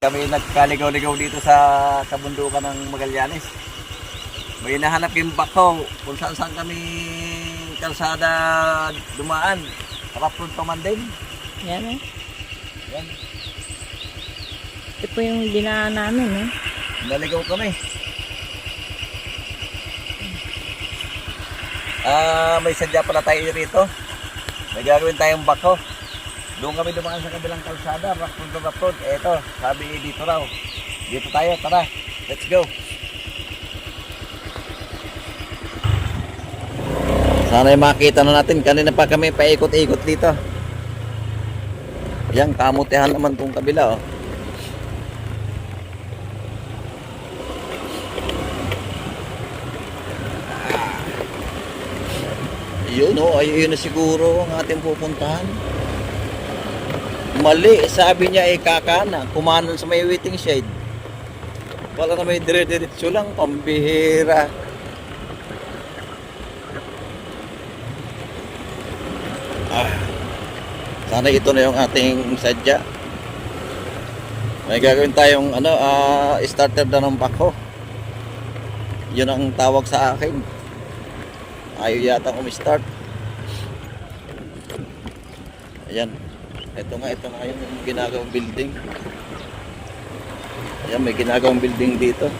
Kami nagkaligaw-ligaw dito sa kabundukan ng Magallanes. May nahanap yung bakaw kung saan kami kalsada dumaan. Rapon pa man din. Yan eh. Yan. Ito po yung dinaan namin eh. Naligaw kami. May sadya pala tayo rito. May gagawin tayong bakaw. Doon kami dumaan sa kabilang kalsada, rapon. Eto, sabi dito raw. Dito tayo, tara. Let's go. Sana makita na natin. Kanina pa kami paikot-ikot dito. Yan, kamutihan naman tong kabila, oh. Yun, oh. Ayun na siguro ang ating pupuntahan. Mali, sabi niya ay kakana, kumanan sa may waiting shed. Wala na may dire-diretso lang, pambihira. Sana ito na yung ating sadya. May gagawin tayong starter na ng bako. Yun ang tawag sa akin. Ayaw yata start. Ayan. Ito nga yung ginagawang building. Ayan, may ginagawang building dito.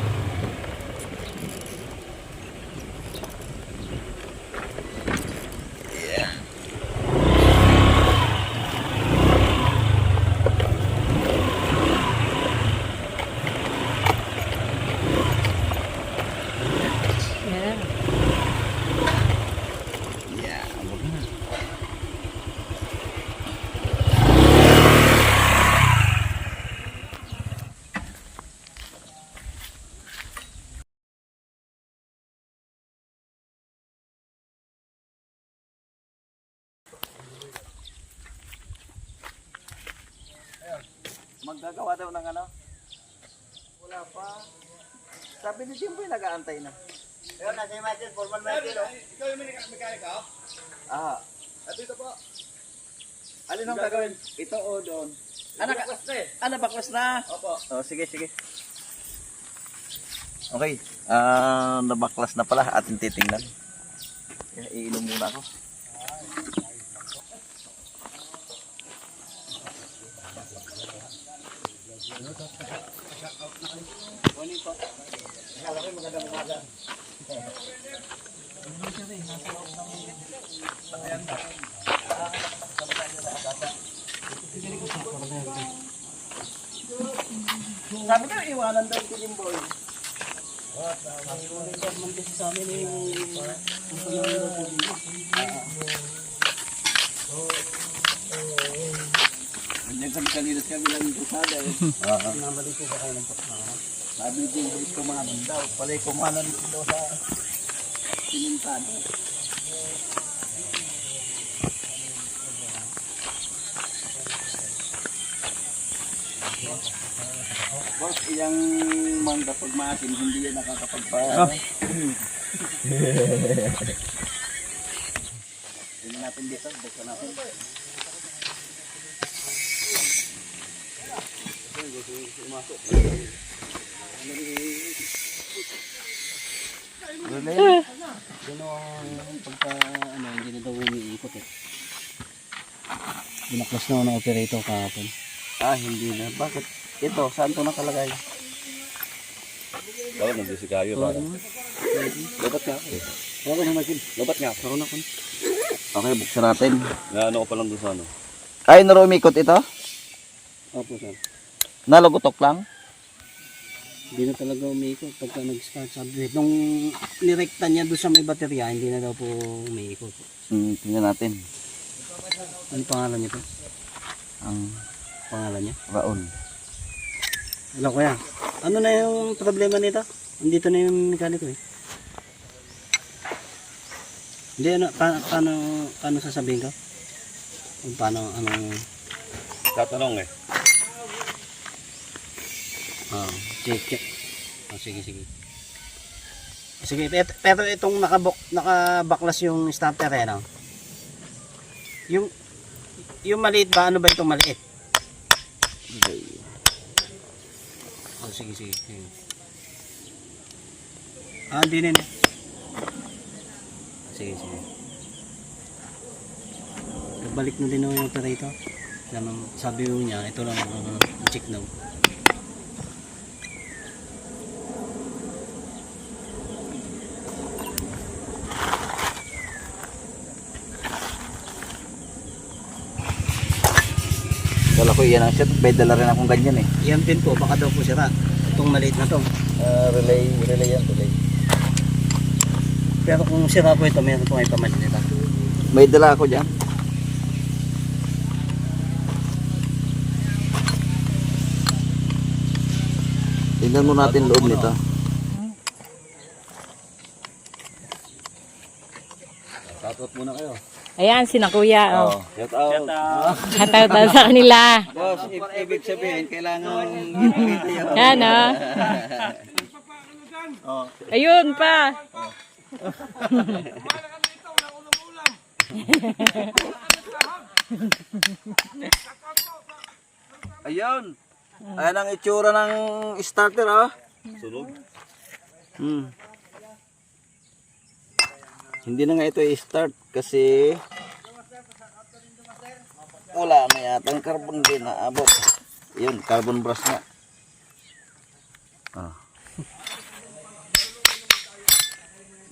Yeah. Yeah. Yeah, maggagawa daw ng ano? Wala pa. Sabi ni Jimboy nag-aantay na. Ayun, nasa yung Michael, formal Michael, oh. Ikaw yung mechanic, oh? Ah, At dito po. alin ang gagawin? Ito o doon? Baklas na eh. Baklas na. Opo. Oh, sige. Okay, nabaklas na pala ating titingnan. Kaya iinom muna ako. Sabi ko, iwanan daw si Jimboy. Nagkalilas kami lang dito sada eh. Namali ko sa kayo ng pagkakaroon. Sabi ni Jimboy, kumanan daw. Pala'y kumanan dito daw sa sinintado. Boss, iyang mangga pag maasin, hindi yan nakakapagpa. Tingnan natin dito, buksan natin. Gano'n pagka, hindi na daw umiikot eh. Binaklas na ng operator kahapon. Hindi na. Bakit? Ito, saan to nakalagay? Bakit nagsisikayo ba? Lobat nga. Ako na Michael. Labat nga. Karoon ako. Okay, buksan natin. Naano ko pa lang doon sa ano. Ay, narumikot ito? Opo, sir. Nalagutok lang? Hindi na talaga umiikot pagka nag-start sabi. Nung nirekta niya doon sa may baterya, hindi na daw po umiikot. Tingnan natin. Ano pangalan niya to? Ang Pangalan niya? Raon. Hello kuya. Ano na yung problema nito? Andito na yung mekaniko eh. Hindi, paano sasabihin ko? Kung paano, Tatanong eh. check. Sige. Sige, pero itong nakabaklas yung starter eh, no? Yung maliit ba? Ano ba itong maliit? sige, sige. Hindi na. Sige, sige. Balik mo din yung operator. Sabi mo niya, ito lang ang check now. Kala ko yan ang shot. May dala rin akong ganyan eh. Yan din po, baka daw po sira. Itong maliit na to. Relay yan, relay. Pero kung sira po ito, mayroon po may pamalit nito. May dala ako dyan. Tingnan mo natin loob nito. Shoutout muna kayo. Ayan, sina kuya. Oh. Shout out. Shoutout sa kanila. Boss, ibig sabihin, kailangan video. Yan, oh. Ayun pa. Ayun. Ayan ang itsura ng starter, oh. Sunog. Hindi na nga ito i-start kasi wala na yata ang carbon din na abot. Yun, carbon brush nga. Ah.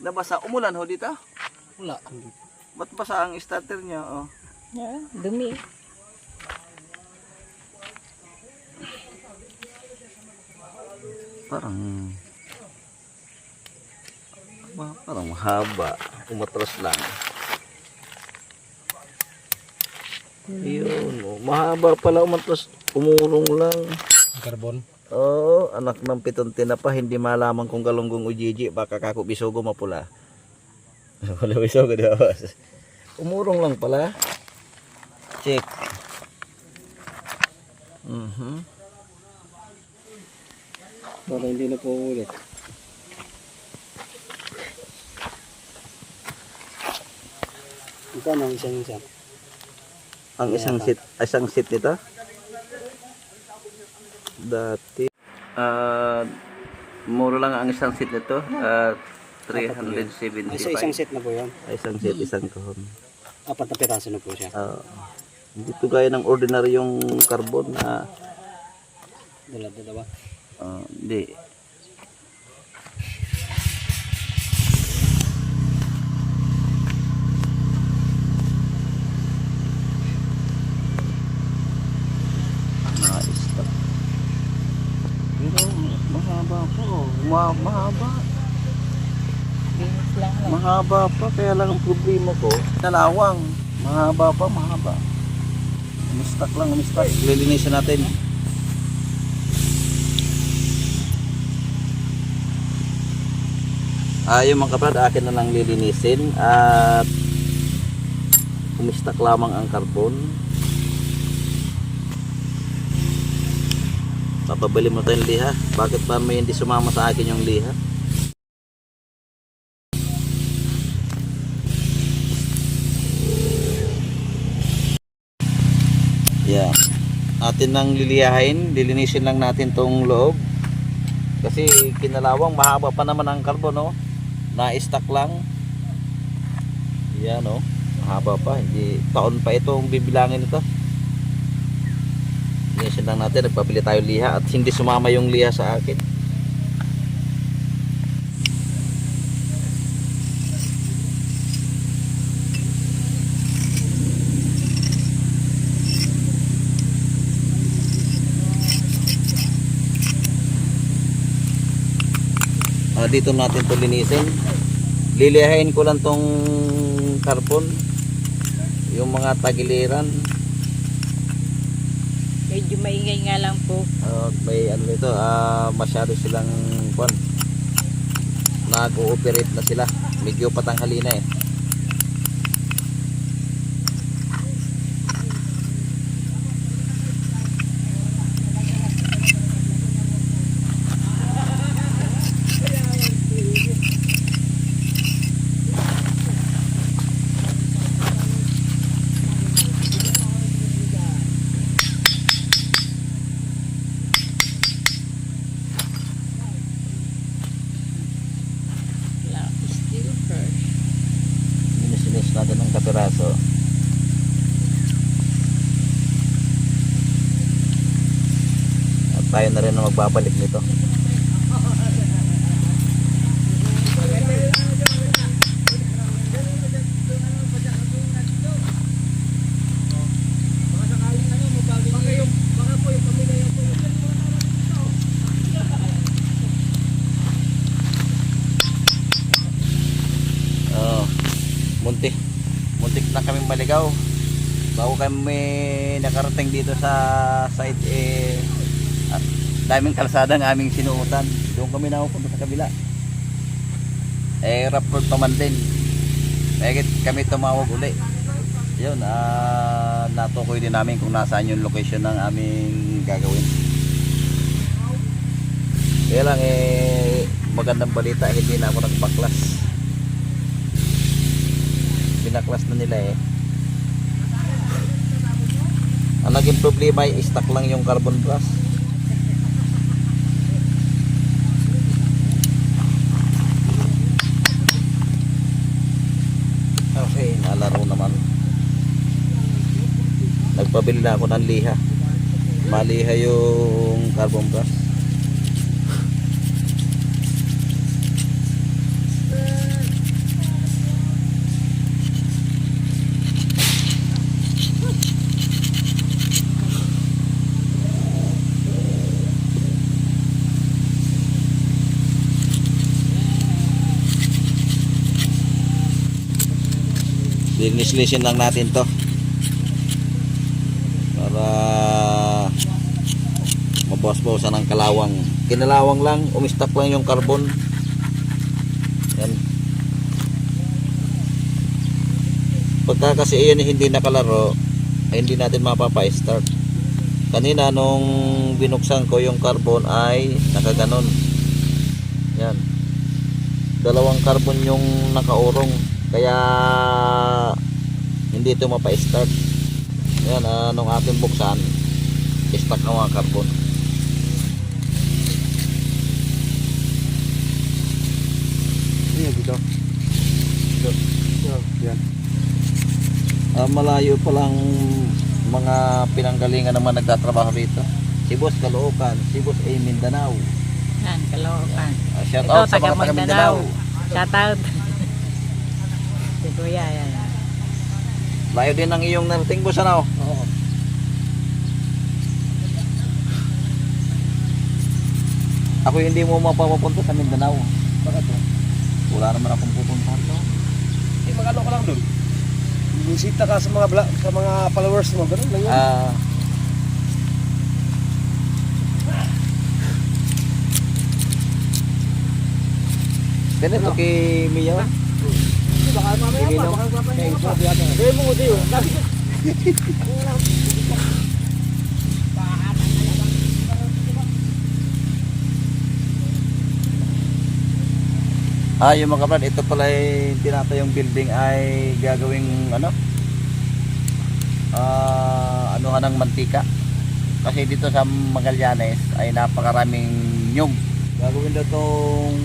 Nabasa, umulan ho dito? Wala. Ba't basa ang starter niya? Oh. Yeah, dumi. Parang mahaba. Umatras lang. Yun, oh. Mahaba pala umatras. Umurong lang. Carbon. Oo, anak ng pitong tinapa, hindi malaman kung galunggong o jiji, baka kako bisogo mapula. Wala bisogo, di ba? Umurong lang pala. Check. Para hindi na po ulit. Ito na isang-isa. Ang isang seat nito? Dati mura lang ang isang seat nito, 375. So isang set na po yan. Isang seat, isang kahon. 4 na piraso na po siya. Hindi to gaya ng ordinaryong carbon na Dala-dalawa. hindi. Pero mahaba po. Mahaba. Binis lang. Mahaba pa. Kaya lang ang problema ko, dalawang. Mahaba pa, mahaba. Umistak lang, umistak. Lilinisin natin. Yung mga kabrad, akin na lang lilinisin at umistak lamang ang carbon. Papabili mo tayong liha. Bakit pa may hindi sumama sa akin yung liha? Yeah. Atin nang liliyahin, lilinisin lang natin tong loob. Kasi kinalawang mahaba pa naman ang carbon, no? Na-stack lang. Yan, no? Mahaba pa, hindi taon pa itong bibilangin ito. Linisin lang natin, nagpabili tayo liha at hindi sumama yung liha sa akin. Dito natin to linisin. Lilihain ko lang tong carbon, yung mga tagiliran. Medyo maingay nga lang po. May ano nito, masyado silang nag-ooperate na sila. Medyo patanghali na eh. tayo na rin ang magbabalik nito. Oh, muntik na kaming maligaw bago kami nakarating dito sa site. Daming kalsada ang aming sinuutan, doon kami napupunta sa kabila. Rough road pa man din, kami tumawag uli. Yun, natukoy din namin kung nasaan yung location ng aming gagawin. Kaya lang magandang balita, hindi na ako nagpaklas. Pinaklas na nila Ang naging problema ay stock lang yung carbon brush. Okay, nalaro naman. Nagpabili na ako ng liha. Maliha yung carbon brush. Linis-lisin lang natin to para mabawas-bawasan ng kalawang. Kinalawang lang, umistak lang yung carbon. Yan. Pagka kasi iyan hindi nakalaro, ay hindi natin mapapa-start. Kanina nung binuksan ko yung carbon ay nakaganon. Yan. Dalawang carbon yung nakaurong, kaya hindi ito mapa-start. Yan, nung ating buksan, stuck ang mga carbon. Dito. Yan. Malayo pa lang mga pinanggalingan naman nagtatrabaho rito. Si Boss Caloocan, si Boss A Mindanao. Yan, Caloocan. Shout Ito, out sa taga mga taga Mindanao. Mindanao. Shout out. Si Kuya, yan. Layo din ang iyong narating, Boss, ano? Oo. Ako hindi mo mapapapunta sa Mindanao. Bakit to? Wala naman akong pupuntahan doon. Magano ka lang doon. Bisita ka sa mga followers mo, ganun lang yun. Ganito kay Mia. Baka mamaya pa, baka papaya pa. Kaya mo di yun. Yung mga kabrad, ito pala ay tinatayong building ay gagawing anuhan ng mantika. Kasi dito sa Magallanes ay napakaraming nyug. Gagawin daw tong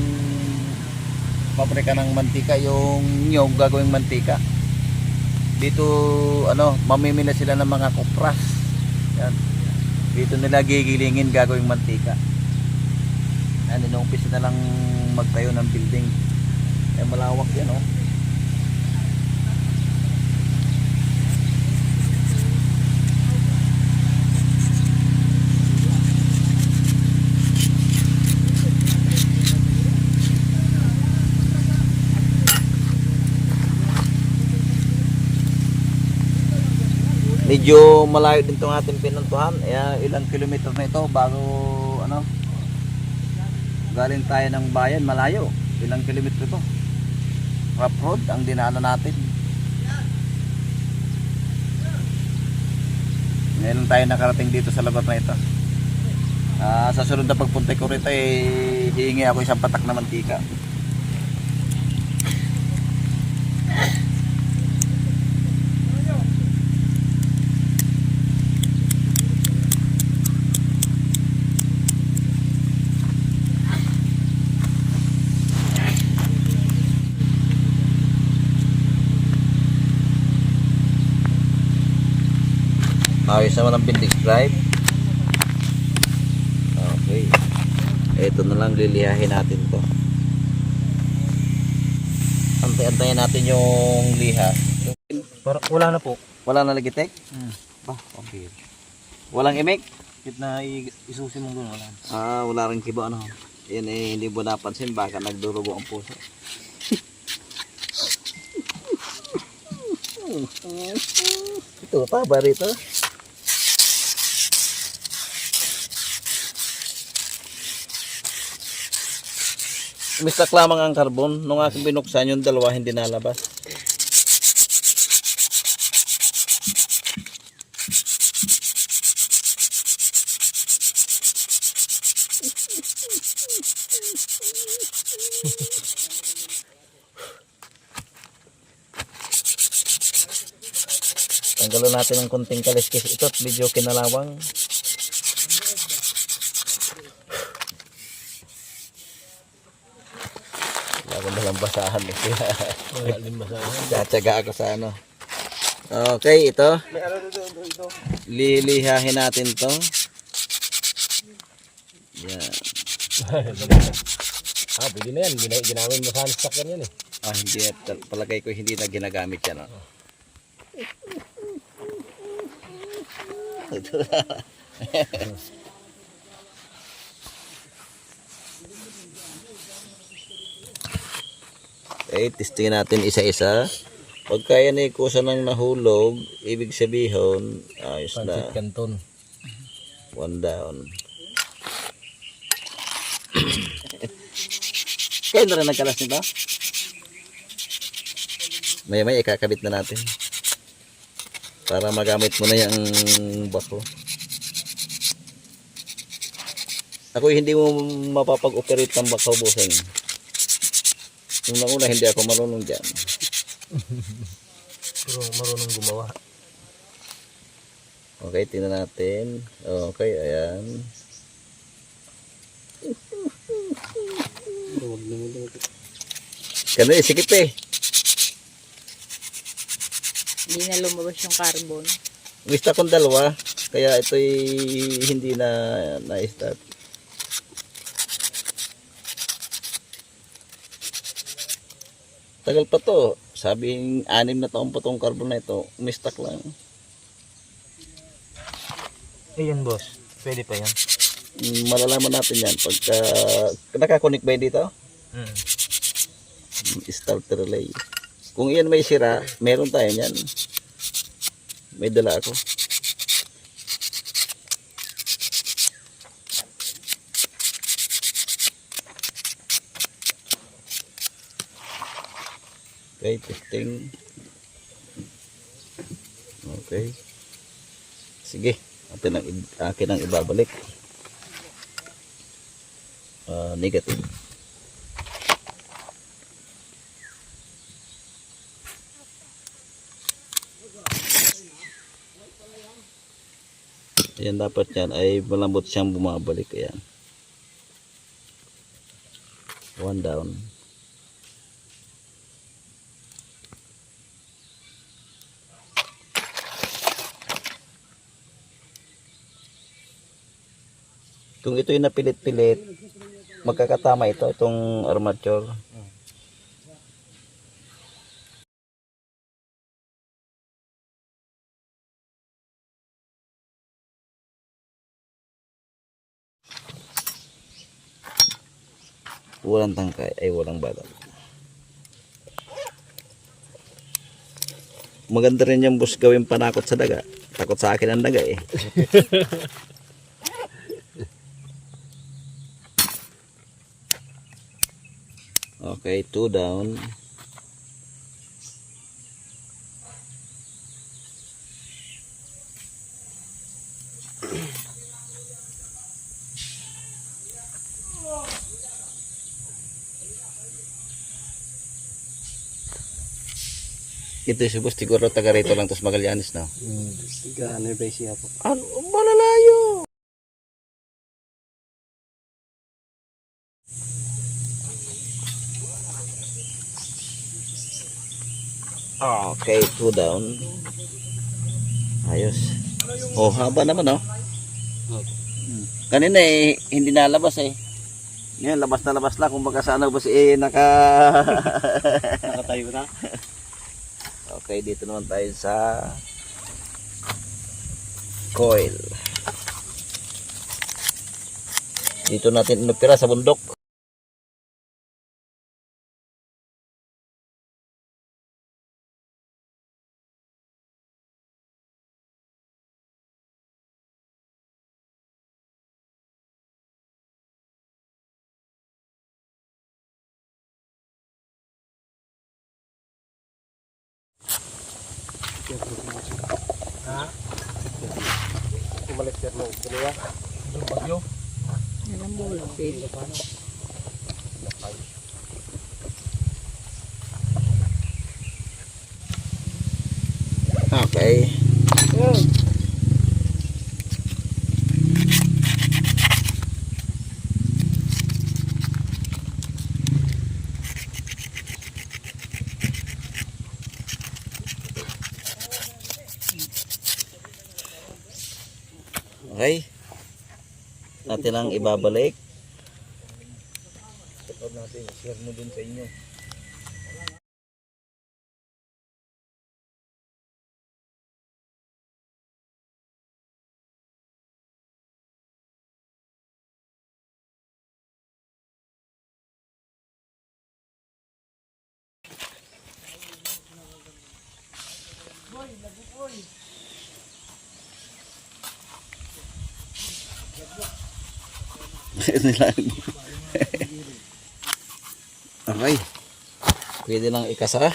pabrika ng mantika, yung nyug gagawing mantika. Dito mamimila sila ng mga kupras. Yan. Dito nila gigilingin gagawing mantika. Inuumpisa na lang magtayo ng building. Malawak yan, oh. Medyo malayo din itong ating pinuntuhan. Ilang kilometro na ito bago galing tayo ng bayan. Malayo, ilang kilometro ito. Rough road ang dinaanan natin. Ngayon tayo nakarating dito sa lugar na ito. Sa sunod na pagpunta ko rito hihingi ako isang patak na mantika. Ayos naman ang Bindix Drive. Ito na lang, lilihahin natin to. Antay-antayin natin yung liha. Wala na po. Wala na lagitek? Bah, okay. Walang imik? Kahit na isusi mong doon, wala. Wala rin kiba ano. Yan eh, hindi mo napansin, baka nagdurugo ang puso. Ito pa ba rito? Mistak lamang ang carbon. Nung aking binuksan yung dalawa hindi nalabas. Tanggalan natin ng konting kaliskis ito at medyo kinalawang. Wala dalang basahan eh. Wala din basahan. Tsatsaga ako sa ano. Okay, ito. Lilihahin natin to. Yan. Pwede na yan. Ginawin mo sa stock yan eh. Hindi. Palagay ko hindi na ginagamit yan. Okay, testingin natin isa-isa. Pagka yan ay kusa ng nahulog, ibig sabihin, ayos na. Canton. One down. Kaya na rin nagkalas nito? Maya-maya ikakabit na natin. Para magamit mo na yung bako. Ako hindi mo mapapag-operate ng bako, busing. Yung una hindi ako marunong dyan. Pero marunong gumawa. Okay, tingnan natin. Okay, ayan. Ganun, sikip eh. Hindi na lumabas yung carbon. Gusto kong dalawa, kaya ito'y hindi na na-start. Tagal pa to. Sabing 6 na taon pa tong carbon na ito. Umistak lang. Ayan boss. Pwede pa yan. Malalaman natin yan. Pagka nakakonik ba yun dito? Starter relay. Kung iyan may sira, meron tayo yan. May dala ako. Okay, testing. Okay. Sige, akin ang ibabalik. Negative. Ayan, dapat yan ay malambot siyang bumabalik. Ayan. One down. Kung ito'y napilit-pilit, magkakatama itong armature. Walang tangkay, ay walang balat. Maganda rin yung boss gawin panakot sa daga. Takot sa akin ang daga eh. Okay, 2 down. Ito si boss, siguro taga rito lang, tapos Magallanes na. Ano ba siya po? Ano? Malalayo! Okay, 2 down. Ayos. Oh, haba naman oh. Kanina eh, hindi nalabas eh. Ngayon, labas na labas lang. Kung baka sana boss naka... Nakatayo na. Okay, dito naman tayo sa coil. Dito natin inupira sa bundok. Umalis sir mo. Dalawa. Bagyo. Yan ang bulag din. Okay. Okay. Natin lang ibabalik. Kapag natin, share mo dun sa inyo. Okay. Pwede lang ikasa. Okay.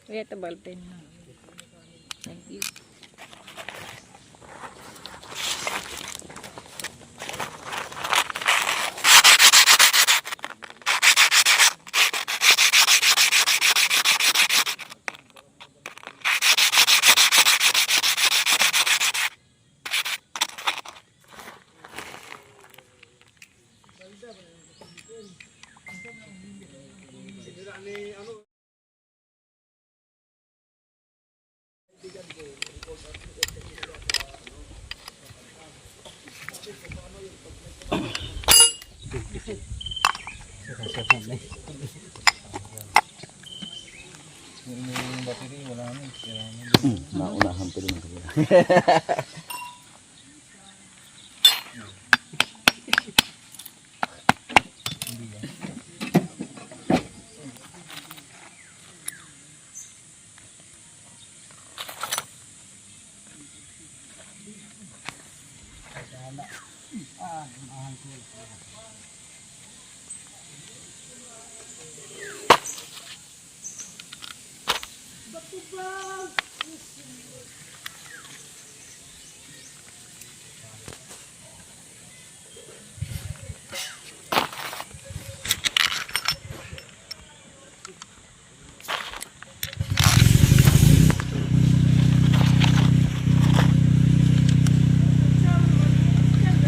Kuya, ito ballpen na. Thank you. Yung battery, wala na. Naunahan pa din.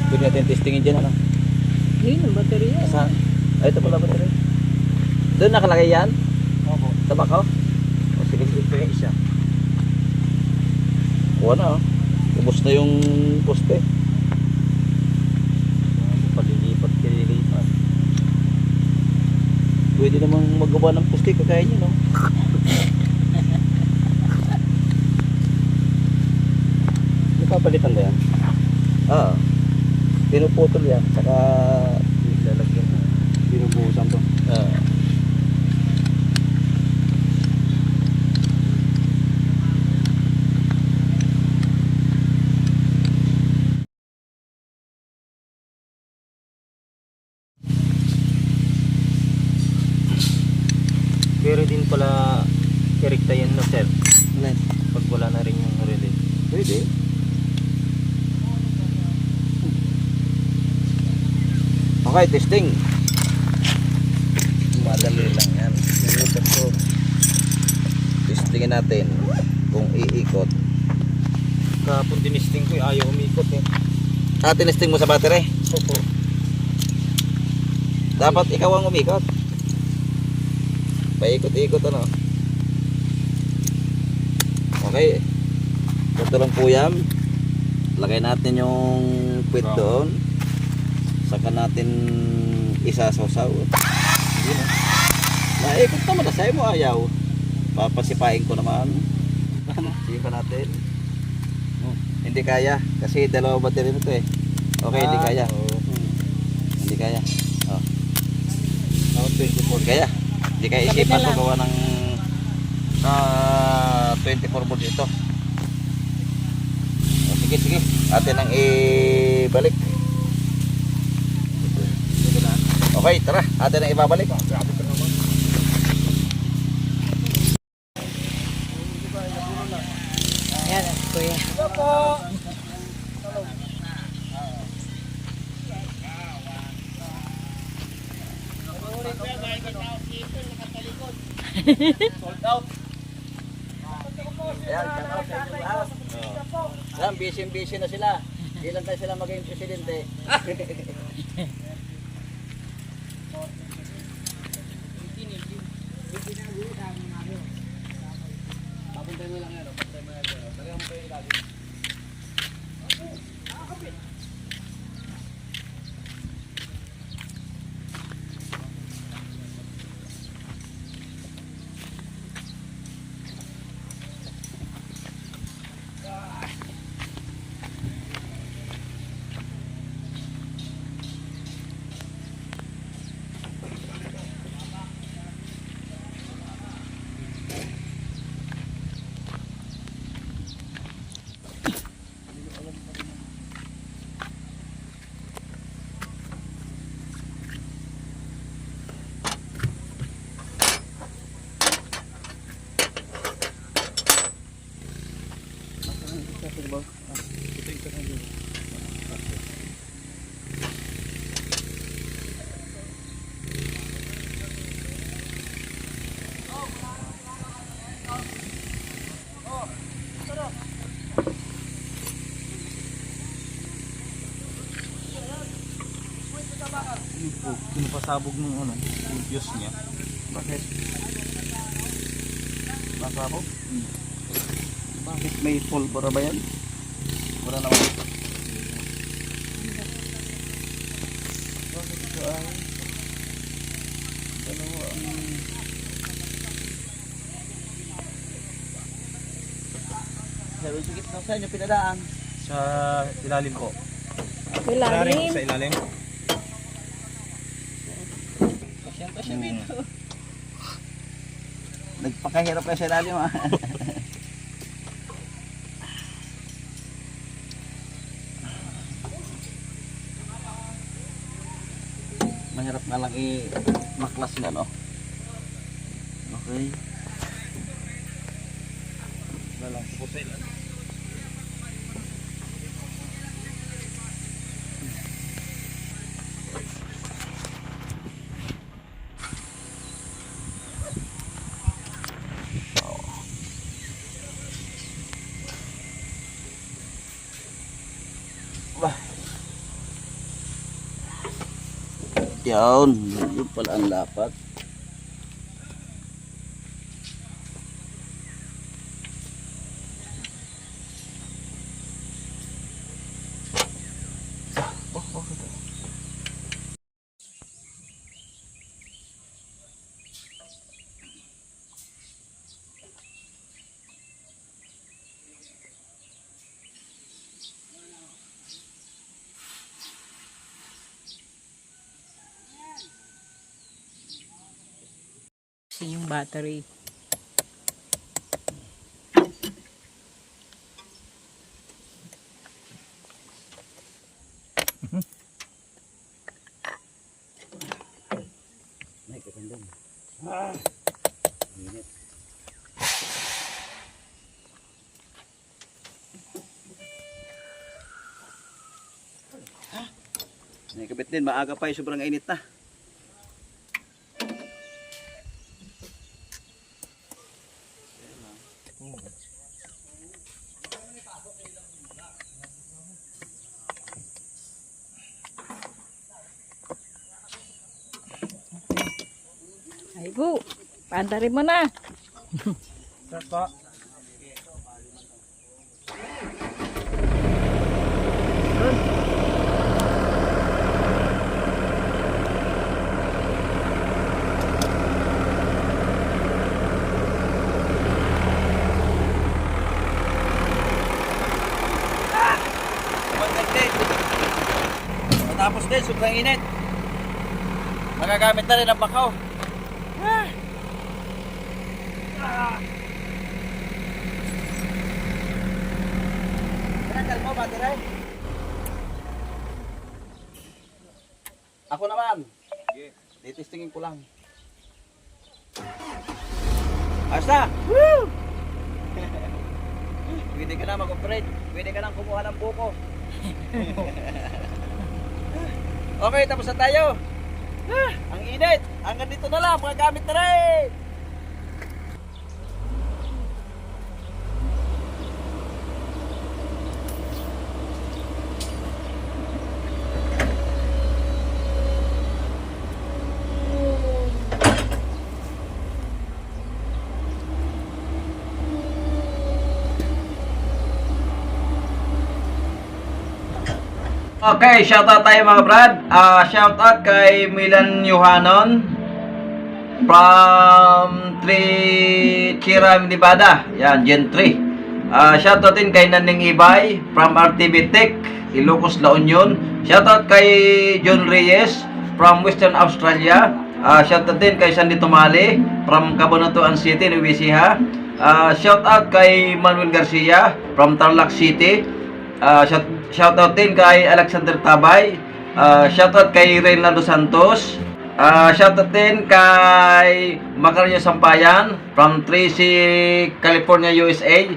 Pwede natin testingin dyan ano? Yun ang baterya. Saan? Ay, ito pala battery. Doon nakalagay yan? Opo. Tabakaw? O sige, sige ko yung isa. Kuha na oh. Ubus na yung poste. Palilipat, kililipat. Pwede namang magawa ng poste, kagaya nyo no? Napapalitan ba yan? Ah, pinuputol yan, saka Lalagyan mo. Binubuhusan to. Pero din pala direkta yan na sir. Ano? Pag wala na rin yung relay. Pwede. Okay, testing. Madali Okay lang yan. Testingin natin kung iikot. Kahapon dinisting ko, ayaw umikot eh. Tinesting mo sa battery. Opo. Dapat ikaw ang umikot. Paikot-ikot ano. Okay. Ito lang po yan. Lagay natin yung quit doon. Saka natin isasaw-saw. Yun oh. Naikot naman na sa'yo mo ayaw. Papasipain ko naman. Sige pa natin. Hindi kaya. Kasi dalawa battery nito eh. Okay, hindi kaya. Hindi kaya. Oh. 24. Kaya. Hindi kaya Kapit isipan na ko lang. gawa ng 24 volts ito. Oh, sige, sige. Atin ang ibalik. Okay, tara. Atin ang ibabalik. Yan, kuya. Ayan, shout out sa inyo lahat. Ayan, busy na sila. Ilan tayo sila maging presidente. Pinapasabog nung ano, yung fuse niya. Bakit? Masabog? Bakit may pulbura ba yan? Wala naman. Bakit ito ay dalawa ang sabi sigit na sa inyo pinadaan. Sa ilalim po. Ilalim. Sa ilalim. Siyempre siya dito. Nagpakahirap kayo sa ilalim ah. Mahirap nga lang i-maklas nga no. Okay. Lalang po sa ilalim. Yan, yun pala ang lapat. Kasi yung battery. May katandang. Init. May kabit din, maaga pa sobrang init na. Ay po, paandarin mo na. Sir po. Matapos din, sobrang init. Magagamit na rin ang bakaw. Tagal mo, battery. Ako naman. Titistingin ko lang. Ayos na! Woo! Pwede ka na mag-operate. Pwede ka na kumuha ng buko. Okay, tapos na tayo. Ang init. Hanggang dito na lang. Mga gamit na rin. Okay, shoutout tayo mga brad. Shoutout kay Milan Yohanon from Chira, Nevada. Yan, Gen 3. Shoutout din kay Naning Ibay from RTV Tech, Ilocos, La Union. Shoutout kay John Reyes from Western Australia. Shoutout din kay Sandy Tumali from Cabanatuan City, Nuevo. Shoutout kay Manuel Garcia from Tarlac City. Shoutout din kay Alexander Tabay. Shoutout kay Reynaldo Santos. Shoutout din kay Macario Sampayan from Tracy, California, USA.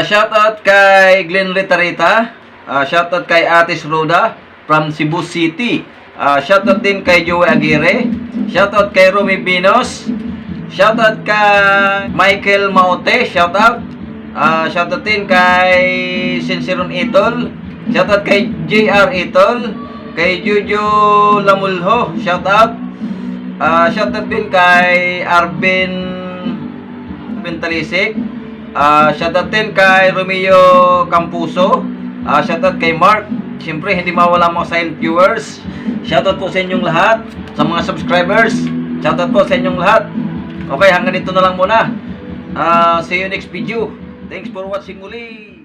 Shoutout kay Glenn Ritarita. Shoutout kay Atis Roda from Cebu City. Shoutout din kay Joey Aguirre. Shoutout kay Romy Binos. Shoutout kay Michael Maote. Shoutout. Shoutout din kay Sinceron Itol. Shoutout kay JR Itol. Kay Jojo Lamulho. Shoutout. Shoutout din kay Arvin Talisik. Shoutout din kay Romeo Campuso. Shoutout kay Mark. Siyempre hindi mawala mga silent viewers. Shoutout po sa inyong lahat. Sa mga subscribers. Shoutout po sa inyong lahat. Okay, hanggang dito na lang muna. See you next video. Thanks for watching muli.